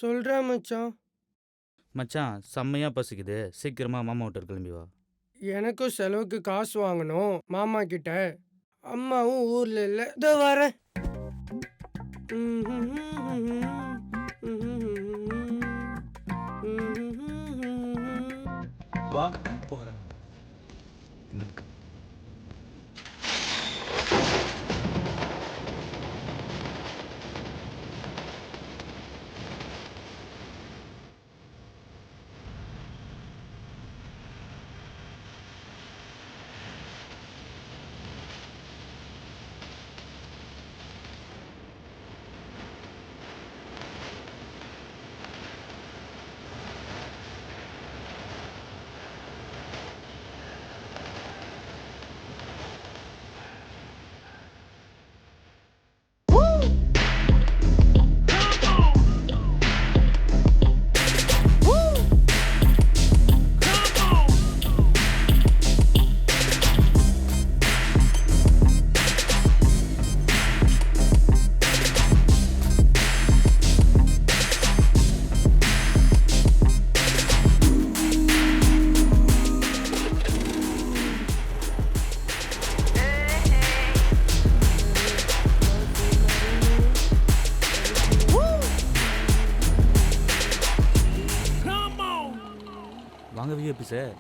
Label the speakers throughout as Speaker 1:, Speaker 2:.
Speaker 1: சொல்றா மச்சான்.
Speaker 2: மச்சான் செம்மையா பசிக்குது, சீக்கிரமா மாமா வீட்டுக்கு கிளம்பி வா.
Speaker 1: எனக்கும் செலவுக்கு காசு வாங்கணும் மாமா கிட்ட. அம்மாவும் ஊர்ல இல்ல. இதோ வரேன்.
Speaker 3: வா போறேன்.
Speaker 2: வாங்க விஐபி சார்.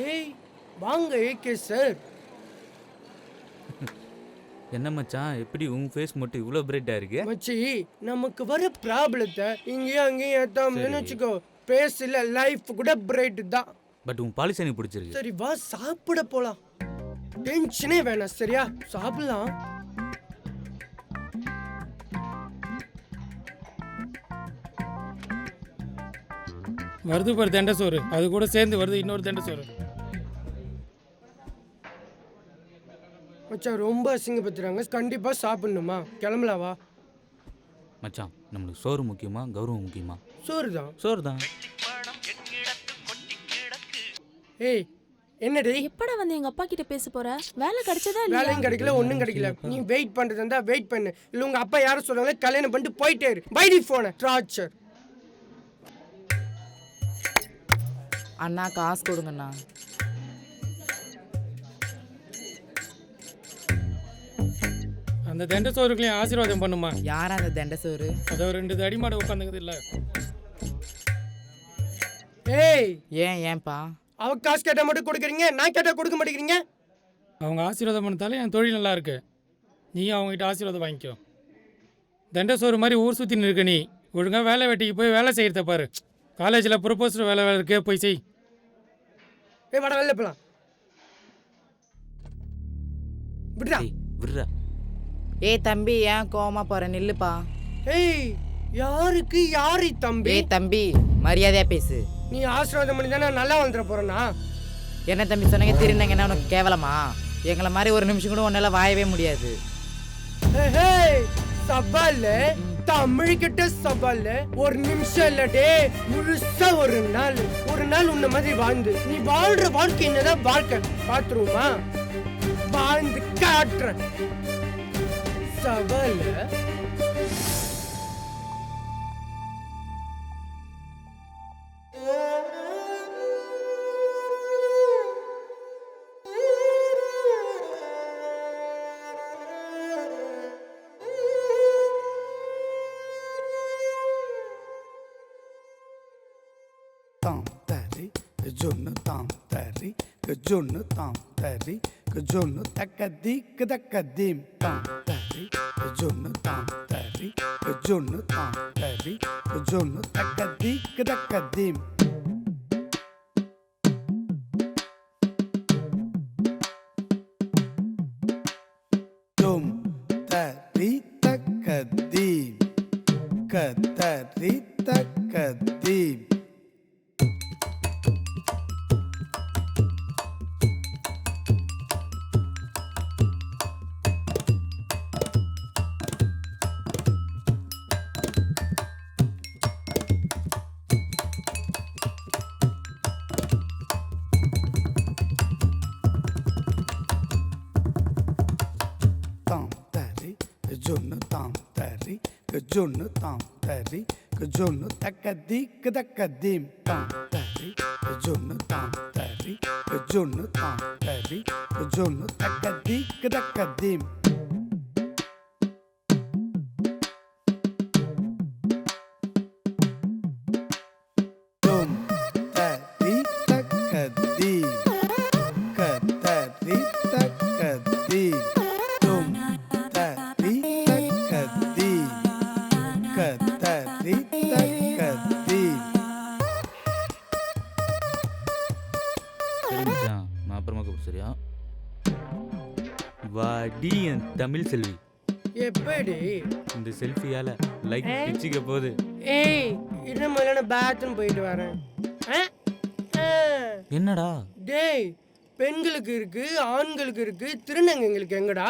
Speaker 1: ஏய் வாங்க ஏகே சார்.
Speaker 2: என்ன மச்சான், எப்படி உன் ஃபேஸ் மட்டும் இவ்வளோ பிரைட்டா இருக்கு?
Speaker 1: மச்சி நமக்கு வர ப்ராப்ளத்தை இங்கேயும் அங்கேயும் ஏத்தாமன்னு
Speaker 2: சரி.
Speaker 1: வச்சுக்கோ. பேசல லைஃப் கூட பிரைட் தான்.
Speaker 2: பட் உன் பாலிசி எனக்கு பிடிச்சிருக்கு.
Speaker 1: சரி வா சாப்பிட போலாம். டென்ஷனே வேணாம் சரியா? சாப்பிடலாம்.
Speaker 4: வருது பாரு தெண்டை சோறு, அது கூட சேர்ந்து வருது இன்னொரு தெண்டை சோறு.
Speaker 1: மச்சான் ரொம்ப அசிங்கப்படுத்துறாங்க, கண்டிப்பா சாப்பிடணுமா? கிளம்பலாம் வா.
Speaker 2: மச்சான் நம்மளுக்கு சோறு முக்கியமா கௌரவம் முக்கியமா?
Speaker 1: சோறு தான்.
Speaker 2: சோறு தான்.
Speaker 1: ஏய் என்னடி
Speaker 5: எப்படா வந்து எங்க அப்பா கிட்ட பேச போற? வேலை கிடைச்சதா இல்லையா?
Speaker 1: வேலையும் கிடைக்கல ஒன்றும் கிடைக்கல. நீ வெயிட் பண்றதா இருந்தா வெயிட் பண்ணு. இல்ல உங்க அப்பா யாரும் சொல்றாங்களே கல்யாணம் பண்ணிட்டு போயிட்டே இரு. பைடி போன ட்ராச்சர்.
Speaker 6: அண்ணா காசு கொடுங்கண்ணா.
Speaker 4: அந்த தெண்டை சோறுக்குள்ளேயும் ஆசீர்வாதம் பண்ணுமா?
Speaker 6: யாரா அந்த தெண்டை சோறு?
Speaker 4: அதோ 2 தடிமாடை உட்காந்துக்குது இல்ல.
Speaker 1: ஏய்
Speaker 6: ஏன்பா
Speaker 1: அவ காசு கேட்டா மட்டும் கொடுக்குறீங்க, நான் கேட்டா கொடுக்க மாட்டேங்கிறீங்க.
Speaker 4: அவங்க ஆசீர்வாதம் பண்ணதாலே என் தொழில் நல்லா இருக்கு. நீயும் அவங்ககிட்ட ஆசீர்வாதம் வாங்கிக்கோ. தெண்டை சோறு மாதிரி ஊர் சுற்றி நிற்க நீ. ஒழுங்காக வேலை வெட்டிக்கு போய் வேலை செய்யறத பாரு. காலேஜில் ப்ரொபோசல் வேலை இருக்கே போய் செய்.
Speaker 1: ஏய் வாடா வெளில போலாம். விடுடா.
Speaker 2: விடுறா.
Speaker 6: ஏய் தம்பி ஏன் கோவமா போற? நில்லுப்பா.
Speaker 1: ஏய் யாருக்கு யாரு தம்பி?
Speaker 6: ஏய் தம்பி மரியாதையா பேசு.
Speaker 1: நீ ஆசீர்வாதம் பண்ணி தானே நல்லா வந்துட போறேன்னா?
Speaker 6: என்ன தம்பி சொன்னீங்க? திருநங்க என்ன உனக்கு கேவலமா? எங்களை மாதிரி ஒரு நிமிஷம் கூட உன்னால வாயவே முடியாது.
Speaker 1: சவால் தமிழ் கிட்ட சவால். ஒரு நிமிஷம் இல்லடே முழுசா ஒரு நாள் உன்ன மாதிரி வாழ்ந்து நீ வாழ்ற வாழ்க்கை என்னதான் வாழ்க்கை பாத்துருமா? வாழ்ந்து காட்டுற சவால்.
Speaker 7: Kajunu tam tari, kajunu tam tari, kajunu takadi kadakadim tam tari, kajunu tam tari, kajunu tam tari, kajunu takadi kadakadim. Tum tari takadim, katari takadim. tam tari, que junnu tam tari, que junnu tam tari, que junnu takadi, que takadim tam tari, que junnu tam tari, que junnu tam tari, que junnu takadi, que takadim. Dum tari takadi, katari takadi, dum tari takadi, katari takadi.
Speaker 2: சரி மச்சான், நான் அப்புறமா கூப்பிடு சரியா? வாடி என் தமிழ் செல்வி.
Speaker 1: எப்படி
Speaker 2: இந்த செல்ஃபியால like பிச்சுக்க போகுது.
Speaker 1: ஏய் இன்னும் முதல்ல பாத்ரூம் போயிட்டு வரேன்.
Speaker 2: என்னடா?
Speaker 1: டேய் பெண்களுக்கு இருக்கு ஆண்களுக்கு இருக்கு, திருநங்கைங்களுக்கு எங்கடா?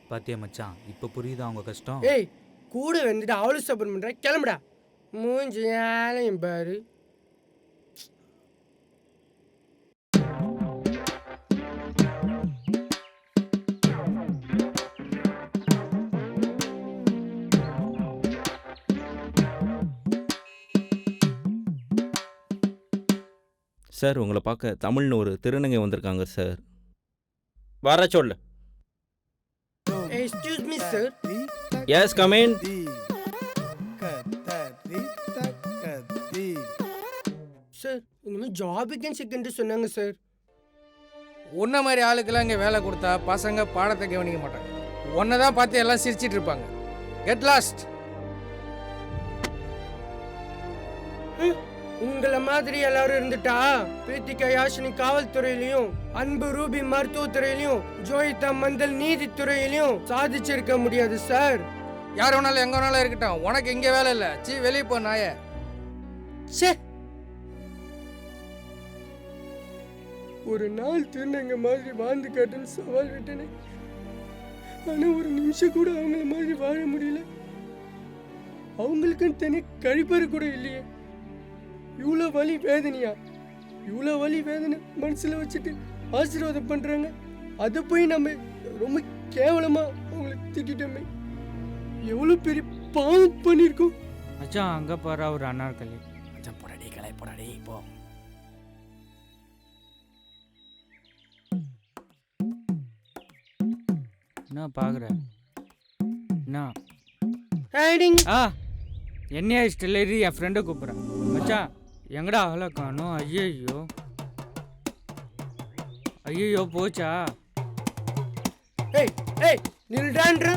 Speaker 2: பாத்தியா மச்சான், இப்ப புரியுதா அவங்க கஷ்டம்?
Speaker 1: ஏய் கூட வந்துட்டு அவளும் சப்போர்ட் பண்ற, கிளம்புடா. மூஞ்சி ஆலையும் பாரு.
Speaker 3: சார் உங்களை பார்க்க தமிழ்னு ஒரு திருநங்கை வந்திருக்காங்க சார். வர சொல்லு.
Speaker 1: Excuse me sir.
Speaker 3: Yes come in.
Speaker 7: Katari takadi.
Speaker 1: Sir இனிமேல் ஜாப் வேகன்சி சொன்னாங்க சார்.
Speaker 8: உன்ன மாதிரி ஆளுக்கெல்லாம் இங்கே வேலை கொடுத்தா பசங்க பாடத்தை கவனிக்க மாட்டாங்க. உன்னை தான் பார்த்து எல்லாம் சிரிச்சிட்டு இருப்பாங்க. Get lost.
Speaker 1: உங்களை மாதிரி எல்லாரும் இருந்துட்டா பிரீத்திகா யாஷினி காவல்துறையிலையும், அன்பு ரூபி மருத்துவத்துறையிலையும், ஜோயிதா மந்தல் நீதித்துறையிலையும் சாதிச்சிருக்க முடியாது சார்.
Speaker 8: யார் வேணாலும் எங்கே வேணாலும் இருக்கட்டும், உனக்கு இங்கே வேலை இல்லை. சீ வெளியே போ நாயே.
Speaker 1: ச்சே, ஒரு நாள் திருநங்க மாதிரி வாழ்ந்து காட்டுன்னு சவால் விட்டனே, ஆனா ஒரு நிமிஷம் கூட அவங்கள மாதிரி வாழ முடியல. அவங்களுக்குன்னு தனி கழிப்பறை கூட இல்லையே. இவ்வளோ வலி வேதனையா? இவ்வளோ வலி வேதனை மனசுல வச்சுட்டு ஆசீர்வாதம் பண்றாங்க. அதை போய் நம்ம ரொம்ப கேவலமா அவங்களை திட்டோமே. எவ்வளோ பெரிய பாவம் பண்ணியிருக்கோம்.
Speaker 9: மச்சான் அங்கே பாரு ஒரு அனார்கலி.
Speaker 8: மச்சான் போடாடி கலை போடாடி போ.
Speaker 9: என்ன பார்க்குற? என்ன
Speaker 1: ஹேடிங்.
Speaker 9: என்னையா இஷ்டம் இல்லை, என் ஃப்ரெண்டை கூப்பிட்றேன். மச்சான் எங்கடா ஆளை காணும்? ஐயோ ஐயோ போச்சா?
Speaker 1: ஏய் ஏய் நில்டான்ற.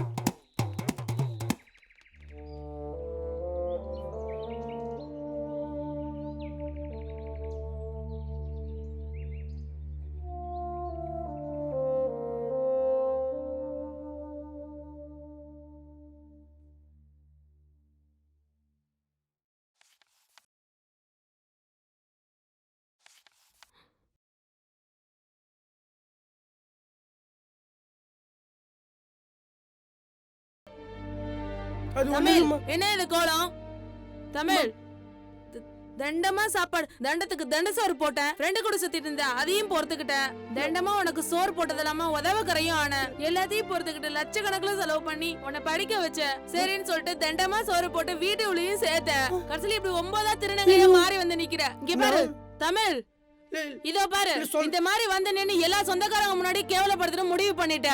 Speaker 1: அது
Speaker 5: தமிழ்
Speaker 1: ஒண்ணுமா?
Speaker 5: என்ன இது கோலம்? தமிழ் தண்டமா சாப்பாடு, தண்டத்துக்கு தண்ட சோறு போட்டேன். ஃப்ரெண்டு கூட சுத்திட்டு இருந்தேன், அதையும் பொறுத்துக்கிட்டேன். தண்டமா உனக்கு சோறு போட்டது இல்லாம உதவ கரையும் ஆன, எல்லாத்தையும் பொறுத்துக்கிட்டு லட்சக்கணக்குல செலவு பண்ணி உன்னை படிக்க வச்சேன். சரின்னு சொல்லிட்டு தண்டமா சோறு போட்டு வீட்டு உள்ளேயும் சேர்த்தேன். கடைசியில இப்படி 9ஆ திருநங்கையா மாறி வந்து நிக்கிற. இங்க பாரு தமிழ், இதோ பாரு, இந்த மாதிரி வந்து நின்னு எல்லா சொந்தக்காரங்க முன்னாடி கேவலப்படுத்துற முடிவு பண்ணிட்ட.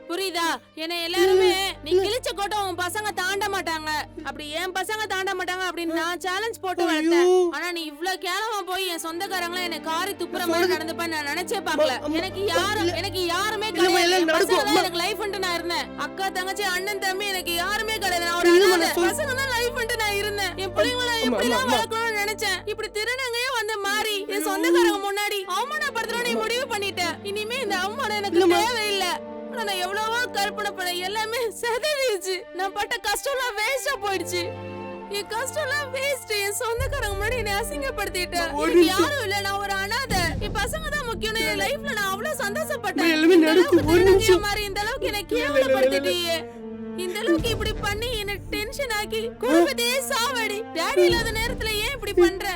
Speaker 5: புரியுதா? என்ன எல்லாருமே நீ கிழிச்ச கோட்டை உன் பசங்க தாண்ட மாட்டாங்க, அப்படி என் பசங்க தாண்ட மாட்டாங்க அப்படின்னு நான் சேலஞ்ச் போட்டு வளர்த்தேன். ஆனா நீ இவ்ளோ கேவலமா போய் என் சொந்தக்காரங்கள என்ன காரி துப்புற மாதிரி நடந்துப்பேன்னு நான் நினைச்சே பார்க்கல. எனக்கு யாருமே கிடையாது. எனக்கு லைஃப் நான் இருந்தேன். அக்கா தங்கச்சி அண்ணன் தம்பி எனக்கு யாருமே கிடையாது. நான் ஒரு அனாதை. பசங்க தான் லைஃப் நான் இருந்தேன். என் பிள்ளைங்களை எப்படிலாம் வளர்க்கணும்னு நினைச்சேன். இப்படி திருநங்கையே வந்து மாறி என் சொந்தக்காரங்க முன்னாடி அவமானப்படுத்துறோம் நீ முடிவு பண்ணிட்ட. இனிமே இந்த அவமானம் எனக்கு தேவையில்லை. நான் எவ்வளவோ கற்பனை பண்ண எல்லாமே செதறிடுச்சு. நான் பட்ட கஷ்டம்லாம் வேஸ்டா போயிடுச்சு. என் கஷ்டம்லாம் வேஸ்ட். என் சொந்தக்காரங்க முன்னாடி என்ன அசிங்கப்படுத்திட்டேன். எனக்கு யாரும் இல்ல, நான் ஒரு அனாதை. என் பசங்க தான் முக்கியம். என் லைஃப்ல நான் அவ்வளவு சந்தோஷப்பட்டேன். மாதிரி இந்த அளவுக்கு என்ன கேவலப்படுத்திட்டியே. இந்த அளவுக்கு இப்படி பண்ணி என்ன டென்ஷன் ஆக்கி குடும்பத்தையே சாவடி. டாடி இல்லாத நேரத்துல ஏன் இப்படி பண்ற?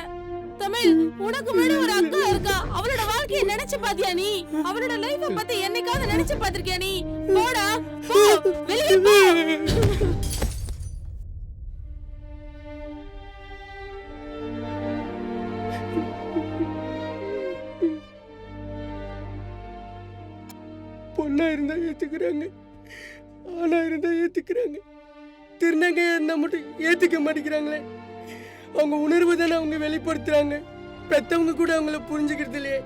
Speaker 5: தமிழ், உனக்கு முன்னாடி ஒரு அக்கா இருக்கா. அவளோட வாழ்க்கையை நினைச்சு பாத்தியா நீ? அவளோட லைஃப பத்தி என்னைக்காவது நினைச்சு பாத்திருக்கியா நீ? போடா போ, வெளிய வெளியே போ.
Speaker 1: பொண்ணா இருந்தா ஏத்துக்கிறாங்க, ஆனா இருந்தா ஏத்துக்கிறாங்க. திருநங்கையா இருந்தா மட்டும் ஏத்துக்க மாட்டேங்கிறாங்களே. அவங்க உணர்வு தானே அவங்க வெளிப்படுத்துறாங்க. பெத்தவங்க கூட அவங்கள புரிஞ்சுக்கிறது இல்லையே.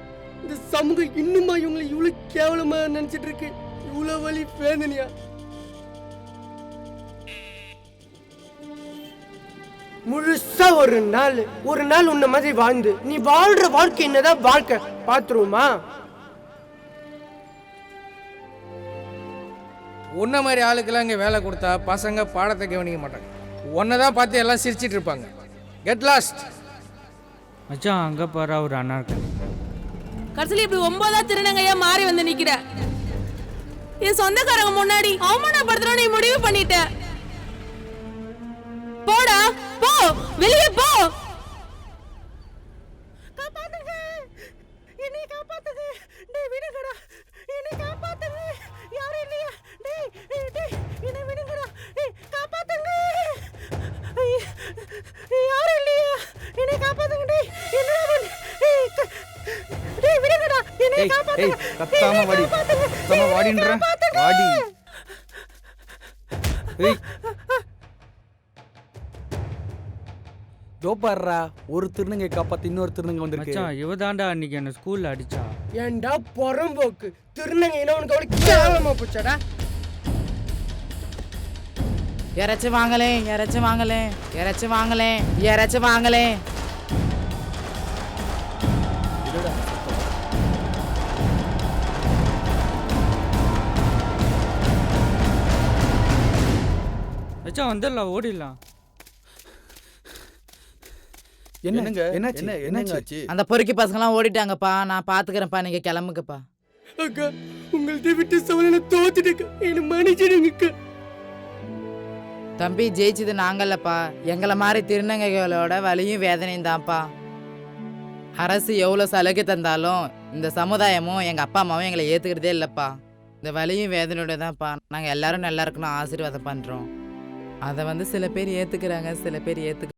Speaker 1: இந்த சமூகம் இன்னுமா இவங்களை இவ்வளவு கேவலமா நினைச்சிட்டு இருக்கு. இவ்வளவு வலி வேதனையா. முழுசா ஒரு நாள் உன்ன மாதிரி வாழ்ந்து நீ வாழ்ற வாழ்க்கை என்னதான் வாழ்க்கை பாத்துருமா?
Speaker 8: உன்ன மாதிரி ஆளுக்கெல்லாம் இங்கே வேலை கொடுத்தா பசங்க பாடத்தை கவனிக்க மாட்டாங்க. ஒன்றை தான் பார்த்து எல்லாம் சிரிச்சிட்டு இருப்பாங்க. Get lost.
Speaker 9: மச்சான் அங்கே பாரு ஒரு அண்ணா இருக்காரு.
Speaker 5: கடைசியில் இப்படி 9ஆ திருநங்கையா மாறி வந்து நிக்கிற. என் சொந்தக்காரங்க முன்னாடி அவமானப்படுத்தணும் நீ முடிவு பண்ணிட்ட. போடா போ, வெளியே போ. காப்பாத்துங்க, என்னை காப்பாத்துங்க. டேய் விடுங்கடா, என்னை காப்பாத்துங்க. யாரும் இல்லையா? டேய் என்னை விடுங்கடா. டேய் காப்பாத்துங்க. யாரும் இல்லையா? என்னை காப்பாத்துங்க. டேய் என்னடா பண்ணு? டேய் விடுங்கடா, என்னை காப்பாத்துங்க.
Speaker 9: கத்தாம வாடி, கத்தாம வாடின்ற வாடி. ஏய்
Speaker 10: ஜோப்பாடுறா, ஒரு திருநங்கை காப்பாத்து இன்னொரு திருநங்கை வந்திருக்கு.
Speaker 9: மச்சான் இவ தாண்டா அன்னைக்கு என்ன ஸ்கூல்ல அடிச்சா.
Speaker 1: ஏண்டா பொறம்போக்கு, திருநங்கைனா உனக்கு அவ்வளவு கேவலமா போச்சாடா?
Speaker 6: யாராச்சும் வாங்கலே, யாராச்சும் வாங்கலே, யாராச்சும் வாங்கலே, யாராச்சும் வாங்கலே.
Speaker 9: மச்சான் வந்துடலாம், ஓடிடலாம்.
Speaker 10: என்னங்க என்னாச்சு?
Speaker 6: அந்த பொறுக்கி பசங்களாம் ஓடிட்டாங்கப்பா. நான் பாத்துக்கிறேன்ப்பா, நீங்க கிளம்புங்கப்பா.
Speaker 1: அக்கா, உங்கள்ட்ட விட்டு சவால தோத்துட்டேக்கா, என்ன மன்னிச்சிடுங்கக்கா.
Speaker 6: தம்பி ஜெயிச்சது நாங்கல்லப்பா, எங்களை மாதிரி திருநங்கைகளோட வலியும் வேதனையும் தான்ப்பா. அரசு எவ்வளோ சலுகை தந்தாலும் இந்த சமுதாயமும் எங்கள் அப்பா அம்மாவும் எங்களை ஏற்றுக்கிறதே இல்லைப்பா. இந்த வலியும் வேதனையோட தான்ப்பா நாங்கள் எல்லாரும் நல்லா இருக்கணும் ஆசீர்வாதம் பண்ணுறோம். அதை சில பேர் ஏற்றுக்கிறாங்க, சில பேர் ஏற்றுக்க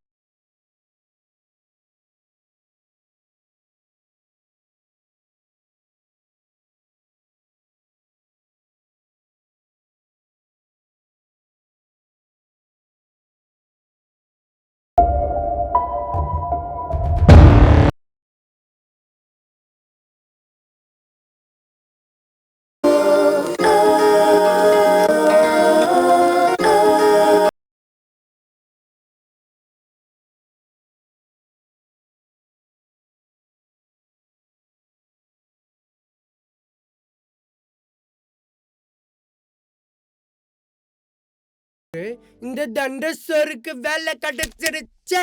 Speaker 1: இந்த தண்டசோருக்கு வேலை கிடைச்சிருச்சே.